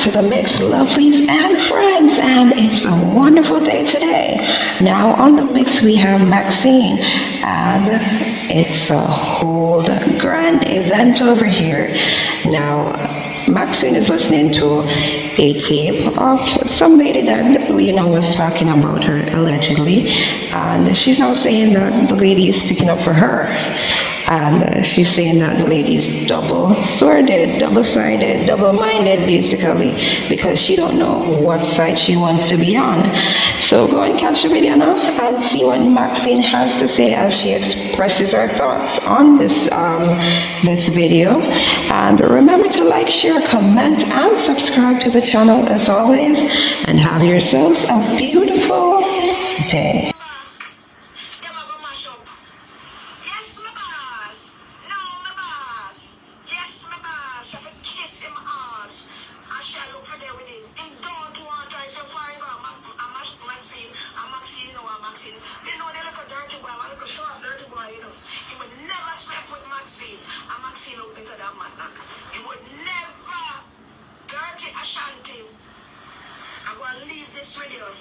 to the mix, lovelies and friends, and it's a wonderful day today. Now on the mix we have Maxine, and it's a whole grand event over here. Now, Maxine is listening to a tape of some lady that we know was talking about her allegedly, and she's now saying that the lady is speaking up for her. And she's saying that the lady's double-sworded, double-sided, double-minded, basically, because she don't know what side she wants to be on. So go and catch the video now and see what Maxine has to say as she expresses her thoughts on this video. And remember to like, share, comment, and subscribe to the channel as always. And have yourselves a beautiful day. Maxine. You know, they look a dirty boy, I look a short dirty boy, you know. He would never sleep with Maxine, and Maxine look better than Matlock. He would never dirty Ashanti. I'm going to leave this video.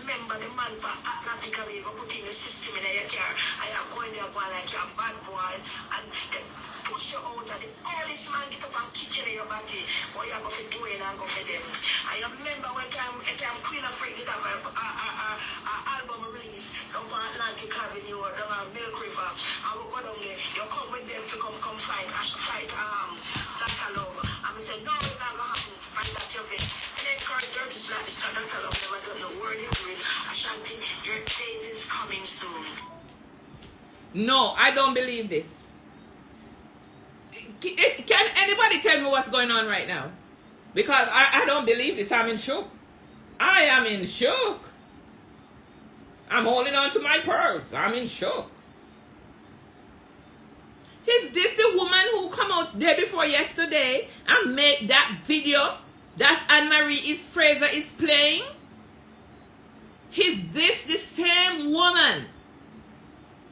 Remember the man for Atlantic Arena put in the system in your car. I am going there going like you're a bad boy and then push you out and the police man get up and kick you in your body. What you are going to do and go for them. I remember when time Queen of Freak did have a album release down on Atlantic Avenue or down on Milk River. I will go down there. You come with them to come fight Dr. Love. And we said no, it's not going to happen. And that's your best. And then Carl Dirt is like this Dr. Love never done the word you doing. Ashanti, your days is coming soon. No, I don't believe this. Can anybody tell me what's going on right now? Because I don't believe this. I'm in shock. I am in shock. I'm holding on to my purse. I'm in shock. Is this the woman who come out day before yesterday and make that video that Anne-Marie Fraser is playing? Is this the same woman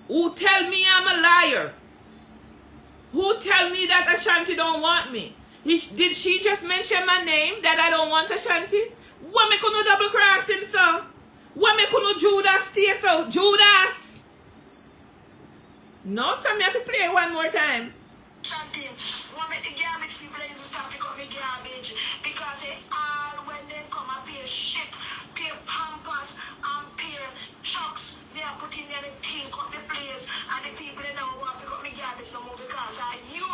who tell me I'm a liar? Who tell me that Ashanti don't want me? Did she just mention my name that I don't want Ashanti? What me couldn't double cross him, so? What me couldn't Judas stay so? Judas! No, so me have to play one more time. Ashanti, what make the garbage people is stop becoming garbage because they all when they come up here shit, pay pampers and pay trucks, they are putting their thing up the place and the people they don't want to become garbage no more because are you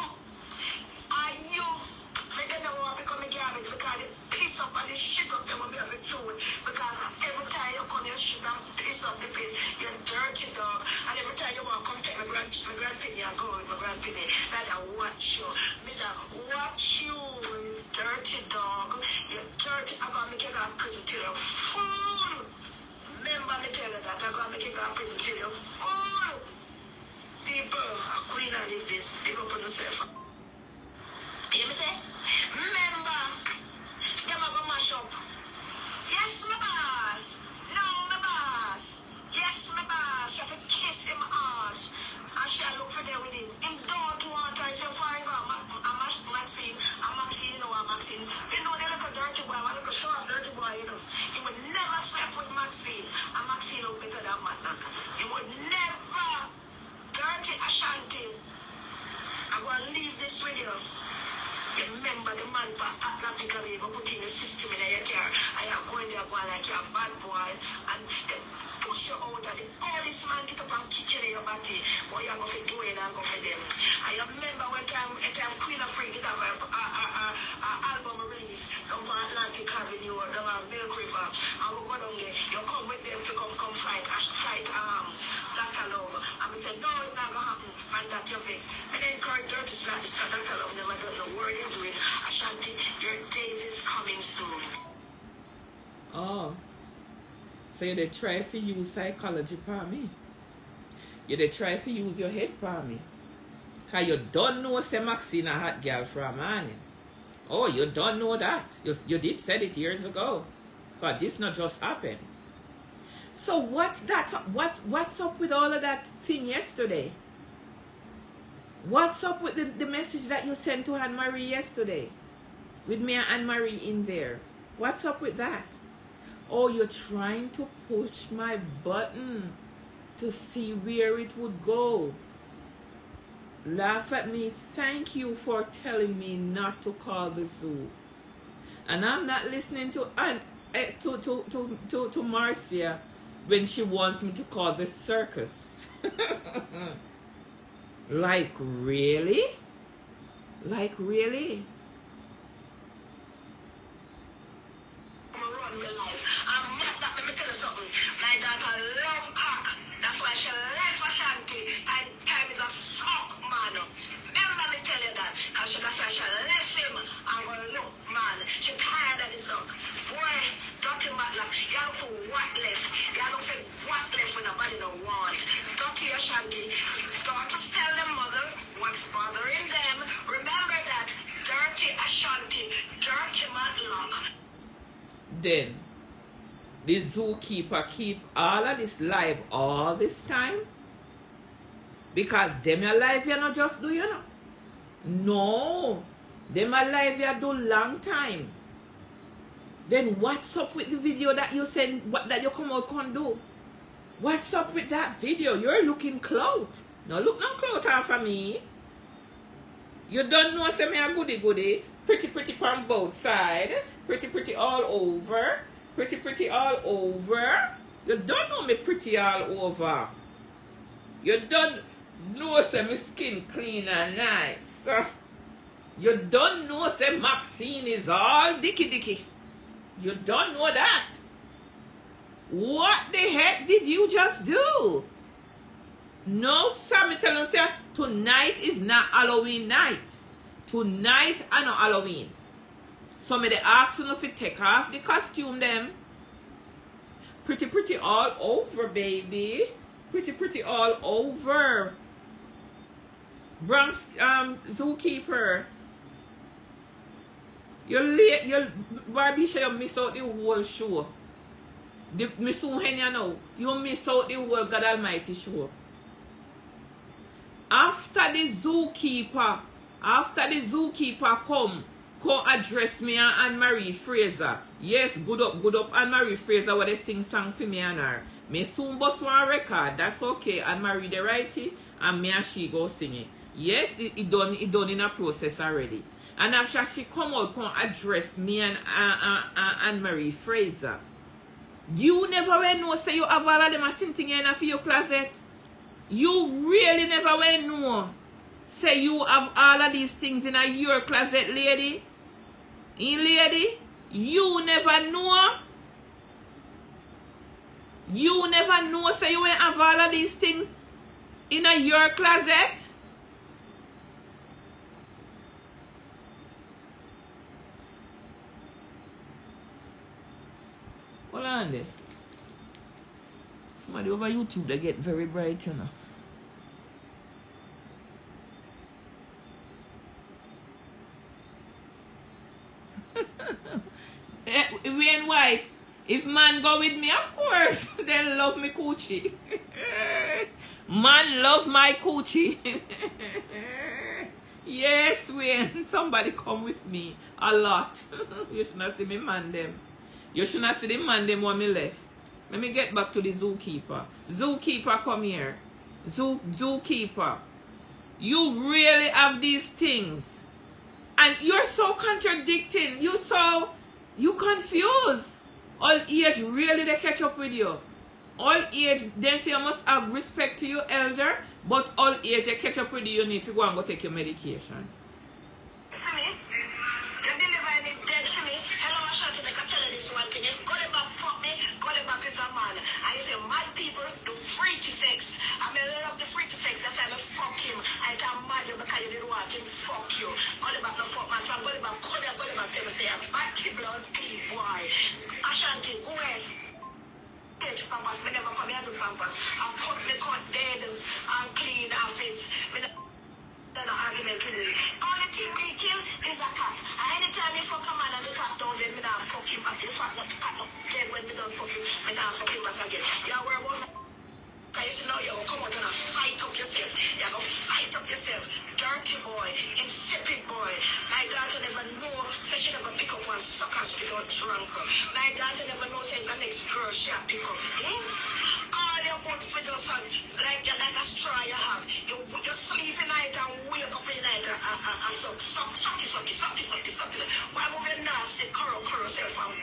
they don't want to become garbage because they piss up and they shit up them will be able to do it because every time you come you shit and piss up the place, you're dirty dog, and every time you want to come take my grandpinny and go with my grandpinny, that I watch you, you dirty dog, you dirty, I'm going to make you go to prison till you fool. Remember me tell you that, I'm going to make you go to prison till you fool. People are queen and live this, big up on yourself. You hear me say? Remember, them are going to mash up. Yes, my boss. No, my boss. Yes, my boss. You have to kiss him ass. I shall look for them with him. Him don't want to say fine. Maxine. You know Maxine. You know they look a dirty boy. I look a short dirty boy, you know. He would never sleep with Maxine. And Maxine look better than Matlock. He would never dirty Ashanti. I'm going to leave this video. Remember the man for Atlantic Arena put in the system in your car. I am going there going like you're a bad boy and then push you out and the police man get up and kick you in your body. What you are going to do and I'm going for them. I remember when time Queen of Freak did have a album release down on Atlantic Avenue or down on Milk River. And we go down there. You come with them to come fight Dr. Love. And we said, no, it's not going to happen. And that your vex. And then Carl Dirt is like this Dr. Love never done the word is with Ashanti, your days is coming soon. Oh. So you dey try to use psychology for me. You dey try to use your head for me. Because you don't know say Maxine a hot girl from morning. Oh, you don't know that. You did said it years ago. Because this not just happened. So what's that? What's up with all of that thing yesterday? What's up with the message that you sent to Anne-Marie yesterday? with me and Anne-Marie in there. What's up with that? Oh, you're trying to push my button to see where it would go. Laugh at me. Thank you for telling me not to call the zoo. And I'm not listening to Marcia when she wants me to call the circus. Like, really? Like, really? Run your life. I'm not that. Let me tell you something. My daughter love cock. That's why she left Ashanti. Time is a suck, man. Remember me tell you that. Because that's why she left him. I'm going to look, man. She tired of the suck. Boy, dirty matlock. You look for what left. You look for what left when nobody don't want. Dirty Ashanti. Daughters tell their mother what's bothering them. Remember that. Dirty Ashanti. Dirty matlock. Then the zookeeper keep all of this live all this time because them alive you not just do, you know. No, them alive you do long time. Then what's up with the video that you said that you come out can't do? What's up with that video? You're looking clout. No look no clout off of me. You don't know say me a goody. Pretty from both sides. Pretty all over. Pretty all over. You don't know me pretty all over. You don't know say my skin clean and nice. You don't know say Maxine is all dicky. You don't know that. What the heck did you just do? No, sir, me tell you say tonight is not Halloween night. Tonight I know Halloween. So me they ask you if you take off the costume them. Pretty all over, baby. Pretty all over. Bronx zookeeper. You're late. You're Barbie, you miss out the whole show. The Miss Uhenya now. You miss out the whole God Almighty show. After the zookeeper come address me and Anne-Marie Fraser. Yes, good up Anne-Marie Fraser what they sing song for me and her. Me soon bust one record, that's okay. Anne-Marie they write it and me and she go sing it. Yes, it done in a process already. And after she come address me and Anne-Marie Fraser. You never will know say you have all of them a sitting in for your closet. You really never will know. Say you have all of these things in your closet, lady. Lady, you never know. You never know. Say you will have all of these things in your closet. Hold on there. Somebody over YouTube they get very bright, you know. Wayne White, if man go with me, of course, they love me coochie. Man love my coochie. Yes, Wayne, somebody come with me a lot. You should not see me man them. You should not see the man them when me left. Let me get back to the zookeeper. Zookeeper, come here. Zookeeper. You really have these things. And you're so contradicting. You confused. All age really they catch up with you. All age, they say you must have respect to your elder, but all age they catch up with you, you need to go and go take your medication. See me? You deliver any dead to me. Hello, I shot you, I can tell you this one thing. If God ever fuck me, God ever is a man. I say mad people do freaky sex. I mean, I love the freaky sex. That's why I fuck him. I can't mad you because you didn't want him fuck you. God ever no fuck man. From God ever tell me say I'm bad blood clean boy. Ashanti, go ahead. Take pampers, me never come here to pampers. I cut me cut dead and clean office. An argument with me. Only thing we kill is a cat. And anytime you fuck a man and the cat down, then me not fuck him back. If I not cat up, then when me don't fuck him, me not fuck him back again. You wear one. Because you know you're going to come out and fight up yourself. You're going to fight up yourself. Dirty boy, insipid boy. My daughter never know, so she never pick up one suckers without drunk. My daughter never knows it's the next girl she pick up. All you want for just like a straw you have. You sleep in night and wake up in night and suck. Why move your nasty curl yourself and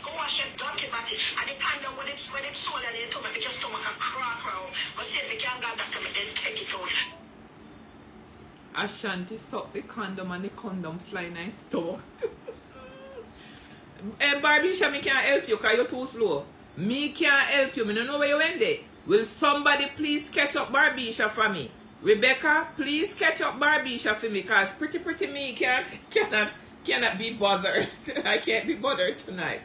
go wash your donkey body and the time when it's sold and you make your stomach a crack round. But see if you can't get that to me, then take it out. Ashanti suck the condom and the condom fly nice stomach. Barbisha, me can't help you because you're too slow. Me can't help you. Me don't know where you went there. Will somebody please catch up Barbisha for me? Rebecca, please catch up Barbisha for me because pretty me cannot be bothered. I can't be bothered tonight.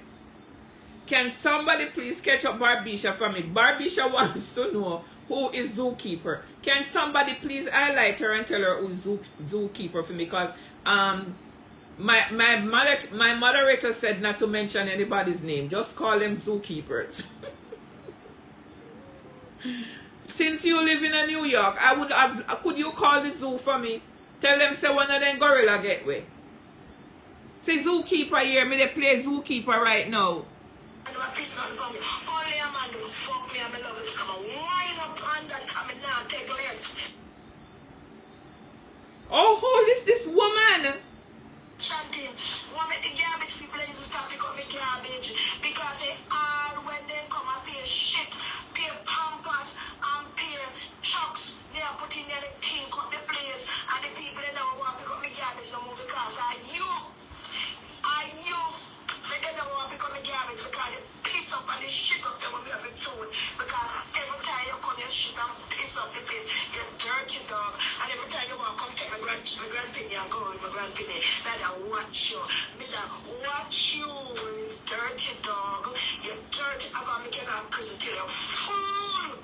Can somebody please catch up Barbisha for me? Barbisha wants to know who is Zookeeper. Can somebody please highlight her and tell her who is Zookeeper for me? Because my moderator said not to mention anybody's name. Just call them Zookeepers. Since you live in New York, could you call the zoo for me? Tell them say one of them gorilla get way. Say Zookeeper here, me they play Zookeeper right now. Only a man who fuck me and me love it to come and wind up on that coming now take left. Oh, this woman. Shanty, want me the garbage people need to stop pick up the garbage because they all when they come and pay shit, pay pampers and pay trucks, they are putting their thing up the place and the people they don't want to pick up the garbage no more because are you they don't want to pick up the garbage because they piss up and they shit up them when we have it food because every time you come you shit and piss up the place, you dirty dog, and every time you want to come take my grandpinny and go with my grandpinny, that I watch you, dirty dog, you dirty, I'm going to make you go to prison till you fool.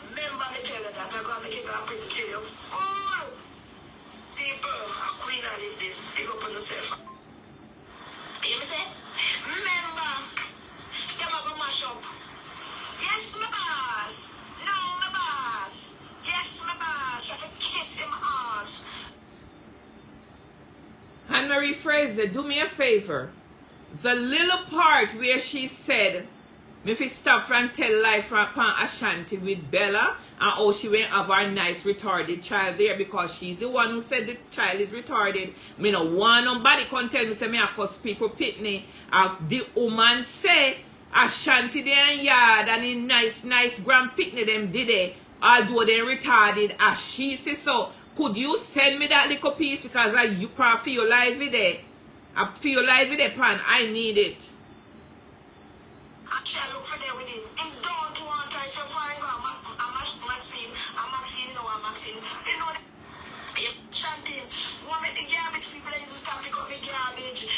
Remember me tell you that, I'm going to make you go to prison till you fool. People, a queen I live this, big up on yourself. You hear me say? Remember, them are going to mash up. Yes, my boss. No, my boss. Yes, my boss. You have to kiss him ass. Anne-Marie Fraser, do me a favor. The little part where she said, if you stop and tell life from Ashanti with Bella and how she went have our nice retarded child there because she's the one who said the child is retarded. Me no want nobody can tell me say me a cuss people pitney. The woman say Ashanti there in yard and in nice grand pitney them did it. Although they retarded as she says so. Could you send me that little piece because you can't feel live there. I feel live there pan. I need it. I shall look for them with him. Him don't want to say fine go. Maxine, Maxine, no, Maxine. You know that. Shanty, want me the garbage people need to stop pick up the garbage